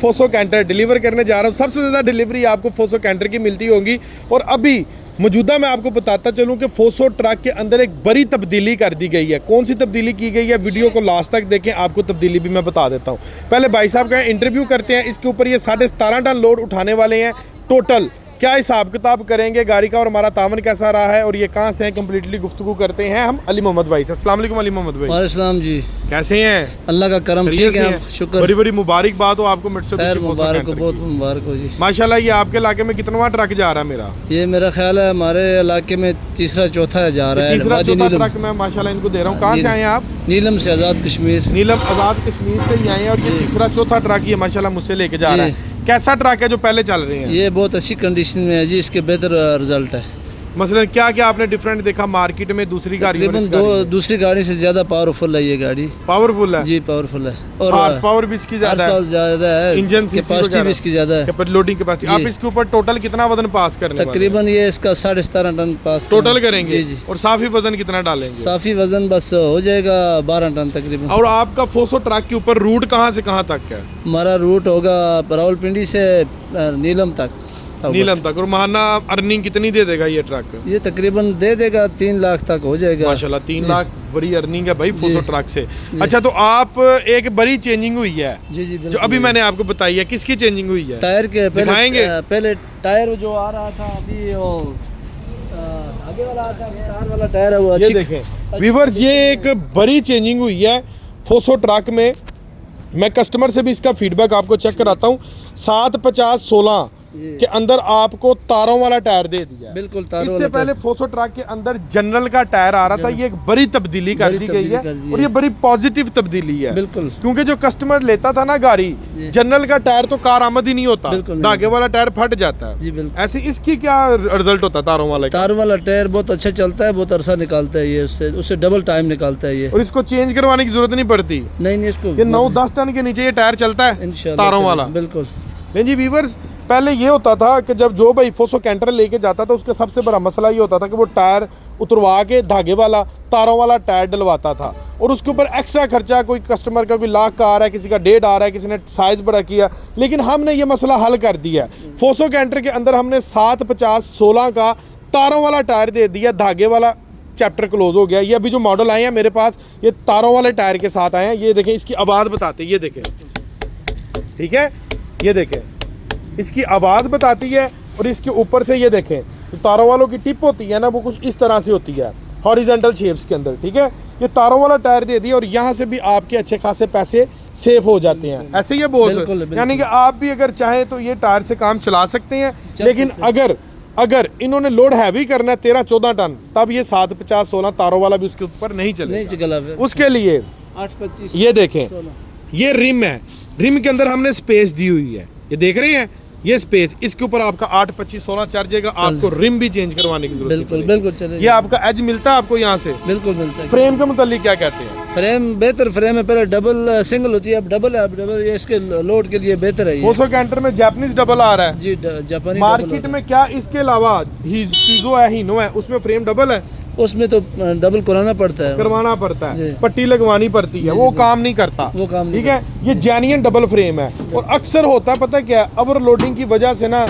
Faso canter deliver करने जा रहा हूँ। सबसे ज़्यादा डिलीवरी आपको फोसो कैंटर की मिलती होगी। और अभी मौजूदा मैं आपको बताता चलूँ कि फोसो ट्रक के अंदर एक बड़ी तब्दीली कर दी गई है। कौन सी तब्दीली की गई है, वीडियो को लास्ट तक देखें, आपको तब्दीली भी मैं बता देता हूँ। पहले भाई साहब का इंटरव्यू करते हैं। इसके ऊपर ये 17.5 टन लोड उठाने वाले हैं टोटल। क्या हिसाब किताब करेंगे गाड़ी का और हमारा तावन कैसा रहा है और ये कहाँ से है, कंप्लीटली गुफ्तगू करते हैं हम अली मोहम्मद भाई से। अस्सलाम वालेकुम अली मोहम्मद भाई। वालेकुम जी, कैसे हैं? अल्लाह का करम, ठीक है, शुक्र। बड़ी बड़ी मुबारकबाद हो आपको खैर मुबारक हो, बहुत मुबारक हो जी। माशाल्लाह। ये आपके इलाके में कितनवा ट्रक जा रहा है मेरा? ये मेरा ख्याल है हमारे इलाके में तीसरा चौथा जा रहा है। तीसरा चौथा ट्रक मैं माशाल्लाह इनको दे रहा हूँ। कहाँ से आए हैं आप? नीलम से आज़ाद कश्मीर। नीलम आज़ाद कश्मीर से ही आए हैं और ये तीसरा चौथा ट्रक ये माशाल्लाह मुझसे लेके जा रहा है। कैसा ट्रक है जो पहले चल रहे हैं? ये बहुत अच्छी कंडीशन में है जी, इसके बेहतर रिजल्ट है। मसलन क्या क्या आपने डिफरेंट देखा मार्केट में दूसरी गाड़ी में? दूसरी गाड़ी से ज्यादा पावरफुल है ये गाड़ी। पावरफुल है जी, पावरफुल है और हॉर्स पावर भी इसकी ज्यादा है, इंजन कैपेसिटी भी इसकी ज्यादा है, लोडिंग कैपेसिटी। आप इसके ऊपर टोटल कितना वजन पास करने? तकरीबन ये इसका 17.5 टन पास टोटल करेंगे। जी। और साफी वजन कितना डालेंगे? साफी वजन बस हो जाएगा 12 टन तकरीबन। और आपका फोसो ट्रक के ऊपर रूट कहाँ से कहाँ तक है? हमारा रूट होगा रावलपिंडी से नीलम तक। नीलम तक। और महाना अर्निंग कितनी दे देगा ये ट्रक? ये तकरीबन दे देगा 3 लाख तक हो जाएगा माशाल्लाह। 3 लाख बड़ी अर्निंग है भाई फोसो ट्रक से। अच्छा, तो आप एक बड़ी चेंजिंग हुई है जी जी, जो अभी मैंने आपको बताई है, किसकी चेंजिंग हुई है? टायर के पहले टायर जो आ रहा था अभी वो आगे वाला आता है, टायर वाला टायर है वो। ये देखें व्यूअर्स, ये एक बड़ी चेंजिंग हुई है फोसो ट्रक में। मैं कस्टमर से भी इसका फीडबैक आपको चेक कराता हूँ। 750/16 के अंदर आपको तारों वाला टायर दे दिया। बिल्कुल, इससे पहले फोसो ट्रक के अंदर जनरल का टायर आ रहा था। ये एक बड़ी तब्दीली कर दी गई है और ये बड़ी पॉजिटिव तब्दीली है। बिल्कुल, क्योंकि जो कस्टमर लेता था ना गाड़ी, जनरल का टायर तो कार आमद ही नहीं होता, धागे वाला टायर फट जाता है जी। बिल्कुल। ऐसे इसकी क्या रिजल्ट होता है तारों वाला? तारों वाला टायर बहुत अच्छा चलता है, बहुत अरसा निकालता है ये, उससे डबल टाइम निकालता है ये। और इसको चेंज करवाने की जरूरत नहीं पड़ती। नहीं, इसको ये 9-10 टन के नीचे ये टायर चलता है इंशाल्लाह तारों वाला। बिल्कुल। नहीं जी व्यूअर्स, पहले ये होता था कि जब जो भाई फोसो कैंटर लेके जाता था उसका सबसे बड़ा मसला ये होता था कि वो टायर उतरवा के धागे वाला तारों वाला टायर डलवाता था और उसके ऊपर एक्स्ट्रा खर्चा, कोई कस्टमर का कोई लाख का आ रहा है, किसी का 1.5 आ रहा है, किसी ने साइज़ बड़ा किया। लेकिन हमने ये मसला हल कर दिया है। फोसो कैंटर के अंदर हमने 750/16 का तारों वाला टायर दे दिया, धागे वाला चैप्टर क्लोज हो गया। ये अभी जो मॉडल आए हैं मेरे पास, ये तारों वाले टायर के साथ आए हैं। ये देखें, इसकी आवाज़ बताते हैं, ये देखें, ठीक है, ये देखें, इसकी आवाज़ बताती है। और इसके ऊपर से ये देखें, तो तारों वालों की टिप होती है ना, वो कुछ इस तरह से होती है हॉरिजॉन्टल शेप्स के अंदर, ठीक है। ये तारों वाला टायर दे दिया और यहाँ से भी आपके अच्छे खासे पैसे सेव हो जाते हैं। ऐसे ही बॉस, यानी कि आप भी अगर चाहें तो ये टायर से काम चला सकते हैं। लेकिन अगर इन्होंने लोड हैवी करना है 13-14 टन, तब ये 750/16 तारों वाला भी उसके ऊपर नहीं चलेगा। उसके लिए 825 ये देखें, ये रिम है, रिम के अंदर हमने स्पेस दी हुई है, ये देख रहे हैं, ये स्पेस, इसके ऊपर आपका 825/16 चार्ज जाएगा। आपको रिम भी चेंज करवाने की जरूरत बिल्कुल बिल्कुल चलेगा। ये आपका एज मिलता है आपको यहाँ से? बिल्कुल मिलता है। फ्रेम के मुतालिक क्या कहते हैं? फ्रेम बेहतर फ्रेम है, पहले डबल सिंगल होती है, अब डबल है। अब डबल ये इसके लोड के लिए बेहतर है। फोसो कैंटर में जापानीज डबल आ रहा है जी, जापानी मार्केट में। क्या इसके अलावा हीनो है, हीनो है, उसमें फ्रेम डबल है? उसमें तो डबल करवाना पड़ता है, पट्टी लगवानी पड़ती है, वो काम नहीं करता, वो काम ठीक है। ये जेन्युइन डबल फ्रेम है। और अक्सर होता है पता क्या है, ओवरलोडिंग की वजह से ना,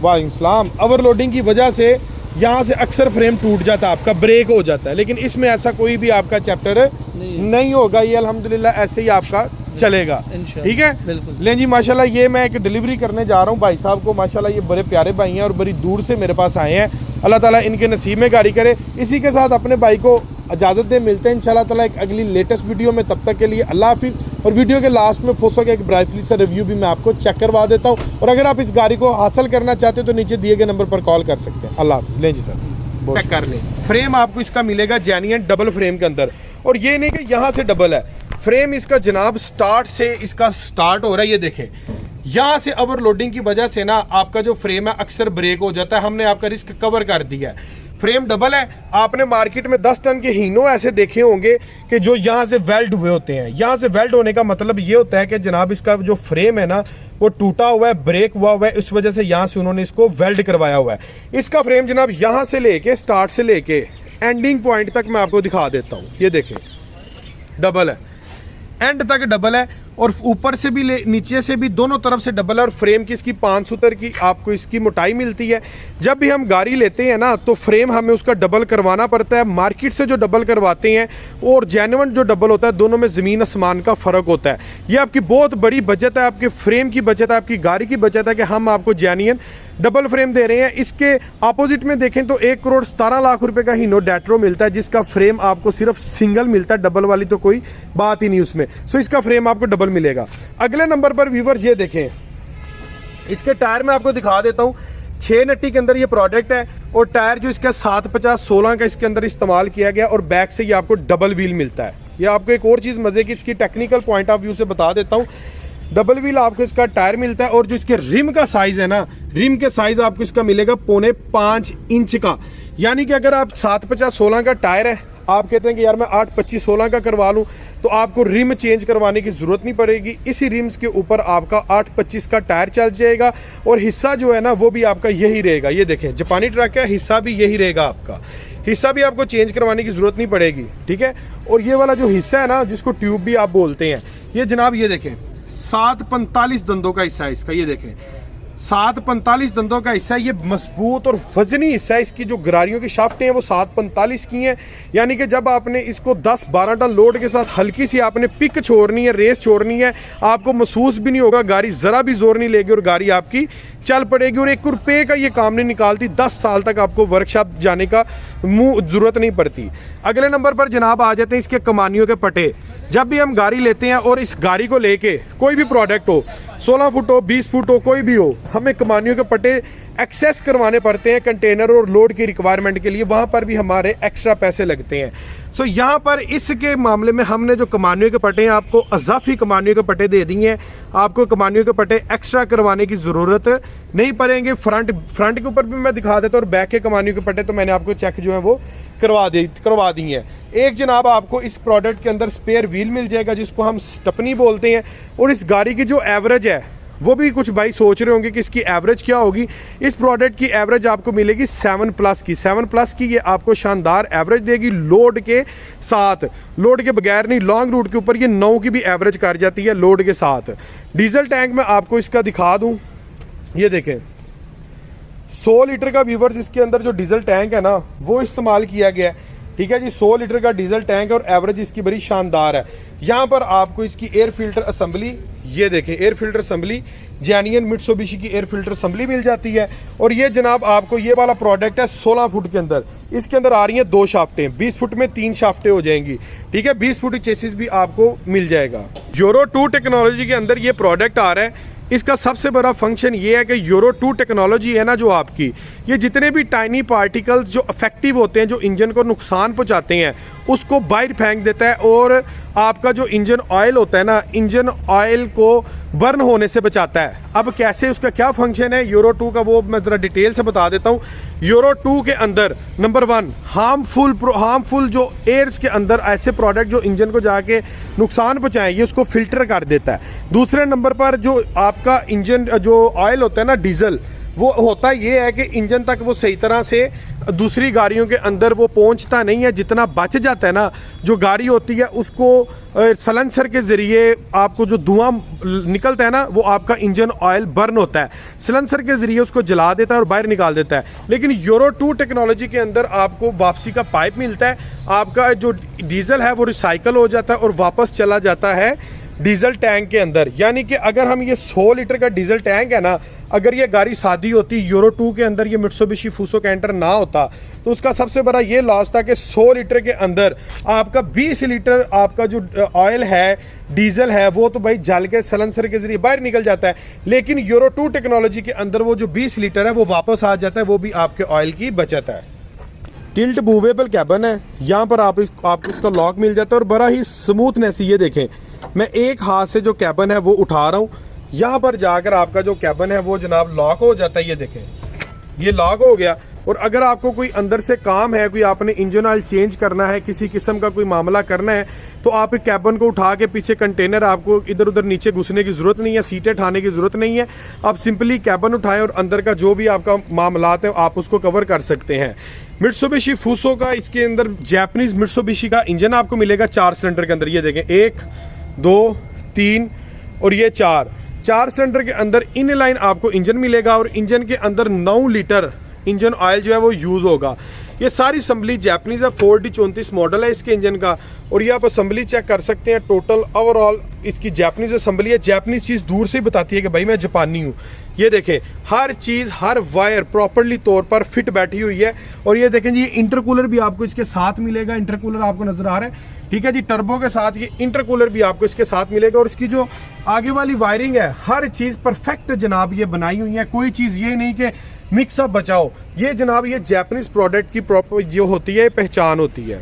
वालेकुम, ओवरलोडिंग की वजह से यहाँ से अक्सर फ्रेम टूट जाता है, आपका ब्रेक हो जाता है। लेकिन इसमें ऐसा कोई भी आपका चैप्टर नहीं होगा। ये अल्हम्दुलिल्लाह ऐसे ही आपका चलेगा, ठीक है। लेकिन जी माशाल्लाह, ये मैं एक डिलीवरी करने जा रहा हूँ भाई साहब को। माशाल्लाह ये बड़े प्यारे भाई हैं और बड़ी दूर से मेरे पास आए हैं। अल्लाह ताला इनके नसीब में गाड़ी करे। इसी के साथ अपने भाई को इजाज़त दे, मिलते हैं इंशाल्लाह ताला एक अगली लेटेस्ट वीडियो में। तब तक के लिए अल्लाह हाफिज़। और वीडियो के लास्ट में फोसो का एक ब्राइटली सा रिव्यू भी मैं आपको चेक करवा देता हूँ। और अगर आप इस गाड़ी को हासिल करना चाहते हो तो नीचे दिए गए नंबर पर कॉल कर सकते हैं। अल्लाह हाफिज़। लें जी सर, चेक कर लें। फ्रेम आपको इसका मिलेगा जेन्युइन डबल फ्रेम के अंदर। और ये नहीं कि यहाँ से डबल है फ्रेम, इसका जनाब स्टार्ट से इसका स्टार्ट हो रहा है। ये देखें, यहाँ से ओवरलोडिंग की वजह से ना आपका जो फ्रेम है अक्सर ब्रेक हो जाता है। हमने आपका रिस्क कवर कर दिया है। फ्रेम डबल है। आपने मार्केट में 10 टन के हीनो ऐसे देखे होंगे कि जो यहाँ से वेल्ड हुए होते हैं। यहाँ से वेल्ड होने का मतलब ये होता है कि जनाब इसका जो फ्रेम है ना, वो टूटा हुआ है, ब्रेक हुआ हुआ है, इस वजह से यहाँ से उन्होंने इसको वेल्ड करवाया हुआ है। इसका फ्रेम जनाब यहाँ से लेके स्टार्ट से लेके एंडिंग पॉइंट तक मैं आपको दिखा देता हूँ। ये देखें, डबल है, एंड तक डबल है। और ऊपर से भी नीचे से भी दोनों तरफ से डबल है और फ्रेम की इसकी 5 सूतर की आपको इसकी मोटाई मिलती है। जब भी हम गाड़ी लेते हैं ना तो फ्रेम हमें उसका डबल करवाना पड़ता है। मार्केट से जो डबल करवाते हैं और जेन्युइन जो डबल होता है, दोनों में ज़मीन आसमान का फ़र्क होता है। ये आपकी बहुत बड़ी बचत है, आपके फ्रेम की बचत है, आपकी गाड़ी की बचत है कि हम आपको जेन्युइन डबल फ्रेम दे रहे हैं। इसके अपोजिट में देखें तो 1,17,00,000 रुपए का हीनो डेट्रो मिलता है, जिसका फ्रेम आपको सिर्फ सिंगल मिलता है, डबल वाली तो कोई बात ही नहीं उसमें। सो इसका फ्रेम आपको डबल मिलेगा। अगले नंबर पर व्यूअर्स ये देखें, इसके टायर मैं आपको दिखा देता हूँ। 6 नट्टी के अंदर ये प्रोडक्ट है और टायर जो इसका 750/16 का इसके अंदर इस्तेमाल किया गया और बैक से ये आपको डबल व्हील मिलता है। ये आपको एक और चीज़ मजे की इसकी टेक्निकल पॉइंट ऑफ व्यू से बता देता हूँ। डबल व्हील आपको इसका टायर मिलता है और जो इसके रिम का साइज है ना, रिम के साइज आपको इसका मिलेगा 4.5 इंच का। यानी कि अगर आप 750/16 का टायर है, आप कहते हैं कि यार मैं 825/16 का करवा लूँ, तो आपको रिम चेंज करवाने की जरूरत नहीं पड़ेगी। इसी रिम्स के ऊपर आपका 825 का टायर चल जाएगा और हिस्सा जो है ना वो भी आपका यही रहेगा। ये देखें, जापानी ट्रक का हिस्सा भी यही रहेगा, आपका हिस्सा भी आपको चेंज करवाने की जरूरत नहीं पड़ेगी, ठीक है। और ये वाला जो हिस्सा है ना, जिसको ट्यूब भी आप बोलते हैं, ये जनाब ये देखें 745 दंदों का हिस्सा है इसका। ये देखें 745 दंदों का हिस्सा है। ये मजबूत और वजनी हिस्सा है। इसकी जो गरारियों की शाफ्टें हैं वो 745 की हैं। यानी कि जब आपने इसको 10-12 टन लोड के साथ हल्की सी आपने पिक छोड़नी है, रेस छोड़नी है, आपको महसूस भी नहीं होगा, गाड़ी ज़रा भी जोर नहीं लेगी और गाड़ी आपकी चल पड़ेगी। और 1 रुपये का ये काम नहीं निकालती। 10 साल तक आपको वर्कशॉप जाने का ज़रूरत नहीं पड़ती। अगले नंबर पर जनाब आ जाते हैं इसके कमानियों के पटे। जब भी हम गाड़ी लेते हैं और इस गाड़ी को लेके कोई भी प्रोडक्ट हो, 16 फुट हो, 20 फुट हो, कोई भी हो, हमें कमानियों के पट्टे एक्सेस करवाने पड़ते हैं कंटेनर और लोड की रिक्वायरमेंट के लिए। वहाँ पर भी हमारे एक्स्ट्रा पैसे लगते हैं। सो यहाँ पर इसके मामले में हमने जो कमानियों के पट्टे हैं, आपको अजाफी कमानियों के पट्टे दे दिए हैं। आपको कमानियों के पट्टे एक्स्ट्रा करवाने की ज़रूरत नहीं पड़ेंगे। फ्रंट के ऊपर भी मैं दिखा देता हूँ और बैक के कमानियों के पट्टे तो मैंने आपको चेक जो है वो करवा दी हैं। एक जनाब आपको इस प्रोडक्ट के अंदर स्पेयर व्हील मिल जाएगा, जिसको हम स्टपनी बोलते हैं। और इस गाड़ी की जो एवरेज है, वो भी कुछ भाई सोच रहे होंगे कि इसकी एवरेज क्या होगी। इस प्रोडक्ट की एवरेज आपको मिलेगी 7+ की। 7+ की ये आपको शानदार एवरेज देगी लोड के साथ। लोड के बगैर नहीं, लॉन्ग रूट के ऊपर ये 9 की भी एवरेज कर जाती है लोड के साथ। डीजल टैंक में आपको इसका दिखा दूं, ये देखें 100 लीटर का व्यूवर्स इसके अंदर जो डीजल टैंक है ना वो इस्तेमाल किया गया है, ठीक है जी। 100 लीटर का डीजल टैंक है और एवरेज इसकी बड़ी शानदार है। यहाँ पर आपको इसकी एयर फिल्टर असेंबली, ये देखें air filter assembly genuine Mitsubishi की एयर फिल्टर असेंबली मिल जाती है। और ये जनाब आपको ये वाला प्रोडक्ट है 16 फुट के अंदर। इसके अंदर आ रही हैं 2 शाफ्टें, 20 फुट में 3 शाफ्टें हो जाएंगी, ठीक है। 20 फुट चेसिस भी आपको मिल जाएगा। यूरो 2 टेक्नोलॉजी के अंदर ये प्रोडक्ट आ रहा है। इसका सबसे बड़ा फंक्शन ये है कि यूरो 2 टेक्नोलॉजी है ना जो आपकी, ये जितने भी टाइनी पार्टिकल्स जो अफेक्टिव होते हैं, जो इंजन को नुकसान पहुंचाते हैं, उसको बाहर फेंक देता है। और आपका जो इंजन ऑयल होता है ना, इंजन ऑयल को बर्न होने से बचाता है। अब कैसे, उसका क्या फंक्शन है यूरो 2 का, वो मैं ज़रा डिटेल से बता देता हूँ। यूरो 2 के अंदर नंबर 1 हार्मफुल जो एयर्स के अंदर ऐसे प्रोडक्ट जो इंजन को जाके नुकसान पहुँचाएं, ये उसको फिल्टर कर देता है। दूसरे नंबर पर जो आपका इंजन जो ऑयल होता है ना डीजल, वो होता ये है कि इंजन तक वो सही तरह से दूसरी गाड़ियों के अंदर वो पहुंचता नहीं है। जितना बच जाता है ना, जो गाड़ी होती है उसको सलेंसर के ज़रिए आपको जो धुआं निकलता है ना, वो आपका इंजन ऑयल बर्न होता है, सलेंसर के ज़रिए उसको जला देता है और बाहर निकाल देता है। लेकिन यूरो 2 टेक्नोलॉजी के अंदर आपको वापसी का पाइप मिलता है। आपका जो डीजल है वो रिसाइकल हो जाता है और वापस चला जाता है डीजल टैंक के अंदर। यानी कि अगर हम ये 100 लीटर का डीजल टैंक है ना, अगर ये गाड़ी सादी होती, यूरो 2 के अंदर ये मित्सुबिशी फूसो कैंटर ना होता, तो उसका सबसे बड़ा ये लॉस था कि 100 लीटर के अंदर आपका 20 लीटर आपका जो ऑयल है, डीजल है, वो तो भाई जल के सलेंसर के जरिए बाहर निकल जाता है। लेकिन यूरो 2 टेक्नोलॉजी के अंदर वो जो 20 लीटर है वो वापस आ जाता है, वो भी आपके ऑयल की बचत है। टिल्ट मूवेबल कैबन है, यहाँ पर आपको इसका लॉक मिल जाता है और बड़ा ही स्मूथनेस। ये देखें, मैं एक हाथ से जो कैबन है वो उठा रहा हूँ, यहाँ पर जाकर आपका जो कैबन है वो जनाब लॉक हो जाता है। ये देखें, ये लॉक हो गया। और अगर आपको कोई अंदर से काम है, कोई आपने इंजन ऑयल चेंज करना है, किसी किस्म का कोई मामला करना है, तो आप कैबन को उठा के पीछे कंटेनर, आपको इधर उधर नीचे घुसने की ज़रूरत नहीं है, सीटें ठाने की ज़रूरत नहीं है। आप सिंपली कैबन उठाएं और अंदर का जो भी आपका मामलात है आप उसको कवर कर सकते हैं। मित्सुबिशी फूसो का इसके अंदर जैपनीज़ मित्सुबिशी का इंजन आपको मिलेगा 4 सिलेंडर के अंदर। ये देखें 1 2 3 और ये 4 सिलेंडर के अंदर इन लाइन आपको इंजन मिलेगा और इंजन के अंदर 9 लीटर इंजन ऑयल जो है वो यूज़ होगा। ये सारी असम्बली जैपनीज़ है, 4D34 मॉडल है इसके इंजन का। और ये आप असम्बली चेक कर सकते हैं, टोटल ओवरऑल इसकी जैपनीज़ असम्बली है। जैपनीज़ चीज़ दूर से ही बताती है कि भाई मैं जापानी हूँ। ये देखें हर चीज़, हर वायर प्रॉपरली तौर पर फिट बैठी हुई है। और ये देखें जी, ये इंटरकूलर भी आपको इसके साथ मिलेगा। इंटरकूलर आपको नज़र आ रहा है, ठीक है जी, टर्बो के साथ ये इंटरकूलर भी आपको इसके साथ मिलेगा। और इसकी जो आगे वाली वायरिंग है, हर चीज़ परफेक्ट जनाब ये बनाई हुई है। कोई चीज़ ये नहीं कि मिक्सअप बचाओ। ये जनाब ये जैपनीज प्रोडक्ट की प्रॉपर जो होती है पहचान होती है।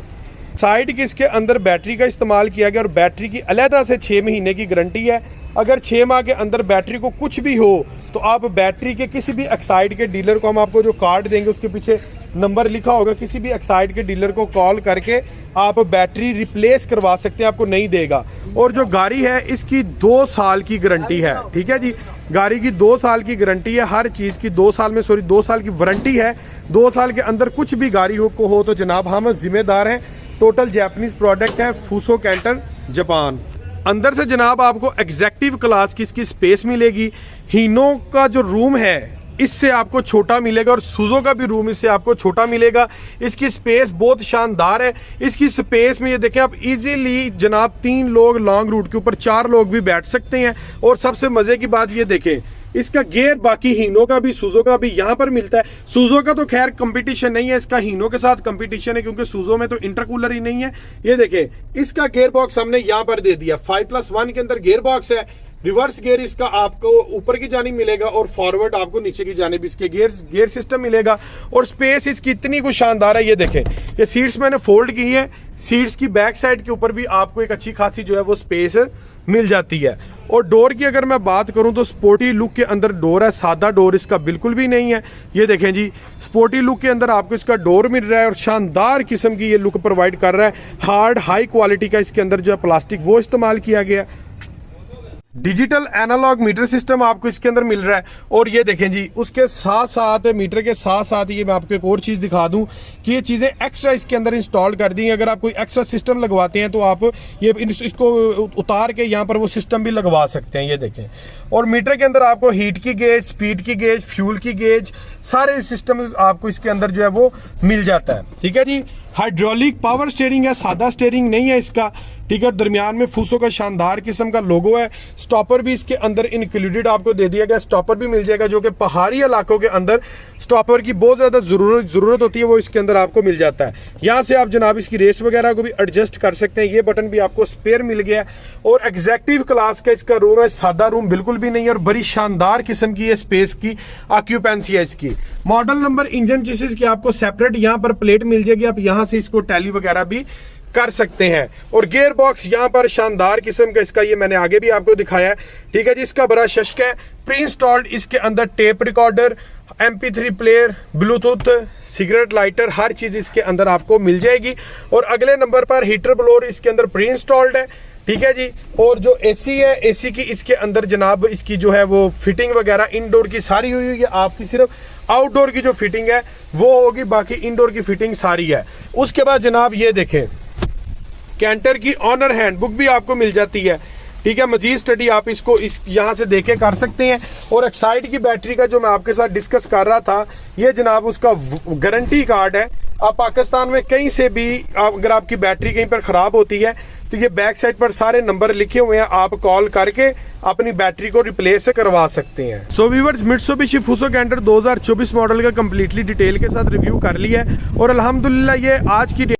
साइड की इसके अंदर बैटरी का इस्तेमाल किया गया और बैटरी की अलहदा से 6 महीने की गारंटी है। अगर 6 माह के अंदर बैटरी को कुछ भी हो तो आप बैटरी के किसी भी एक्साइड के डीलर को, हम आपको जो कार्ड देंगे उसके पीछे नंबर लिखा होगा, किसी भी एक्साइड के डीलर को कॉल करके आप बैटरी रिप्लेस करवा सकते हैं, आपको नहीं देगा। और जो गाड़ी है इसकी 2 साल की गारंटी है, ठीक है जी, गाड़ी की 2 साल की गारंटी है। हर चीज़ की 2 साल की वारंटी है। 2 साल के अंदर कुछ भी गाड़ी हो तो जनाब हम जिम्मेदार हैं। टोटल जैपनीज प्रोडक्ट है, फूसो कैंटर जापान। अंदर से जनाब आपको एग्जेक्टिव क्लास की इसकी स्पेस मिलेगी। हीनो का जो रूम है इससे आपको छोटा मिलेगा और सुजो का भी रूम इससे आपको छोटा मिलेगा। इसकी स्पेस बहुत शानदार है। इसकी स्पेस में ये देखें आप इजीली जनाब 3 लोग लॉन्ग रूट के ऊपर 4 लोग भी बैठ सकते हैं। और सबसे मजे की बात ये देखें, इसका गियर बाकी हीनो का भी सुजो का भी यहाँ पर मिलता है। सुजो का तो खैर कंपटीशन नहीं है, इसका हीनो के साथ कंपटीशन है क्योंकि सुजो में तो इंटरकूलर ही नहीं है। ये देखें इसका गियर बॉक्स हमने यहाँ पर दे दिया, 5+1 के अंदर गियर बॉक्स है। रिवर्स गियर इसका आपको ऊपर की जानिब मिलेगा और फॉरवर्ड आपको नीचे की जानिब इसके गियर सिस्टम मिलेगा। और स्पेस इसकी इतनी कुछ शानदार है। ये देखें, ये सीट्स मैंने फोल्ड की है। सीट्स की बैक साइड के ऊपर भी आपको एक अच्छी खासी जो है वो स्पेस मिल जाती है। और डोर की अगर मैं बात करूं तो स्पोर्टी लुक के अंदर डोर है, सादा डोर इसका बिल्कुल भी नहीं है। ये देखें जी, स्पोर्टी लुक के अंदर आपको इसका डोर मिल रहा है और शानदार किस्म की ये लुक प्रोवाइड कर रहा है। हार्ड हाई क्वालिटी का इसके अंदर जो है प्लास्टिक वो इस्तेमाल किया गया। डिजिटल एनालॉग मीटर सिस्टम आपको इसके अंदर मिल रहा है। और ये देखें जी, उसके साथ साथ मीटर के साथ साथ ये मैं आपको एक और चीज़ दिखा दूं कि ये चीज़ें एक्स्ट्रा इसके अंदर इंस्टॉल कर दी हैं। अगर आप कोई एक्स्ट्रा सिस्टम लगवाते हैं तो आप ये इसको उतार के यहाँ पर वो सिस्टम भी लगवा सकते हैं। ये देखें, और मीटर के अंदर आपको हीट की गेज, स्पीड की गेज, फ्यूल की गेज, सारे सिस्टम आपको इसके अंदर जो है वो मिल जाता है। ठीक है जी, हाइड्रोलिक पावर स्टीयरिंग है, सादा स्टीयरिंग नहीं है इसका, ठीक है। दरमियान में फूसो का शानदार किस्म का लोगो है। स्टॉपर भी इसके अंदर इंक्लूडेड आपको दे दिया गया, स्टॉपर भी मिल जाएगा जो कि पहाड़ी इलाकों के अंदर स्टॉपर की बहुत ज़्यादा ज़रूरत होती है, वो इसके अंदर आपको मिल जाता है। यहाँ से आप जनाब इसकी रेस वगैरह को भी एडजस्ट कर सकते हैं। ये बटन भी आपको स्पेयर मिल गया। और एग्जेक्टिव क्लास का इसका रूम है, सादा रूम बिल्कुल भी नहीं है और बड़ी शानदार किस्म की ये स्पेस की ऑक्यूपेंसी है इसकी। मॉडल नंबर, इंजन चेसिस की आपको सेपरेट यहाँ पर प्लेट मिल जाएगी, आप यहाँ से इसको टैली वगैरह भी कर सकते हैं। और गियर बॉक्स यहाँ पर शानदार किस्म का इसका, ये मैंने आगे भी आपको दिखाया है, ठीक है जी। इसका बड़ा शश्क है। प्री इंस्टॉल्ड इसके अंदर tape recorder, MP3 player, Bluetooth, cigarette lighter, हर चीज़ इसके अंदर आपको मिल जाएगी। और अगले नंबर पर हीटर ब्लोअर इसके अंदर प्री इंस्टॉल्ड है, ठीक है जी। और जो AC है, AC की इसके अंदर जनाब इसकी जो है वो फिटिंग वगैरह इनडोर की सारी हुई है। आपकी सिर्फ आउटडोर की जो फिटिंग है वो होगी, बाकी इनडोर की फिटिंग सारी है। उसके बाद जनाब ये देखें, कैंटर की ऑनर हैंडबुक भी आपको मिल जाती है, ठीक है। मजीद स्टडी आप इसको यहाँ से देखे कर सकते हैं। और एक्साइड की बैटरी का जो मैं आपके साथ डिस्कस कर रहा था, ये जनाब उसका गारंटी कार्ड है। आप पाकिस्तान में कहीं से भी अगर आपकी बैटरी कहीं पर ख़राब होती है तो ये बैक साइड पर सारे नंबर लिखे हुए हैं, आप कॉल करके अपनी बैटरी को रिप्लेस करवा सकते हैं। So viewers, Mitsubishi Fuso Canter 2024 model का कंप्लीटली डिटेल के साथ रिव्यू कर लिया है और अल्हम्दुलिल्लाह ये आज की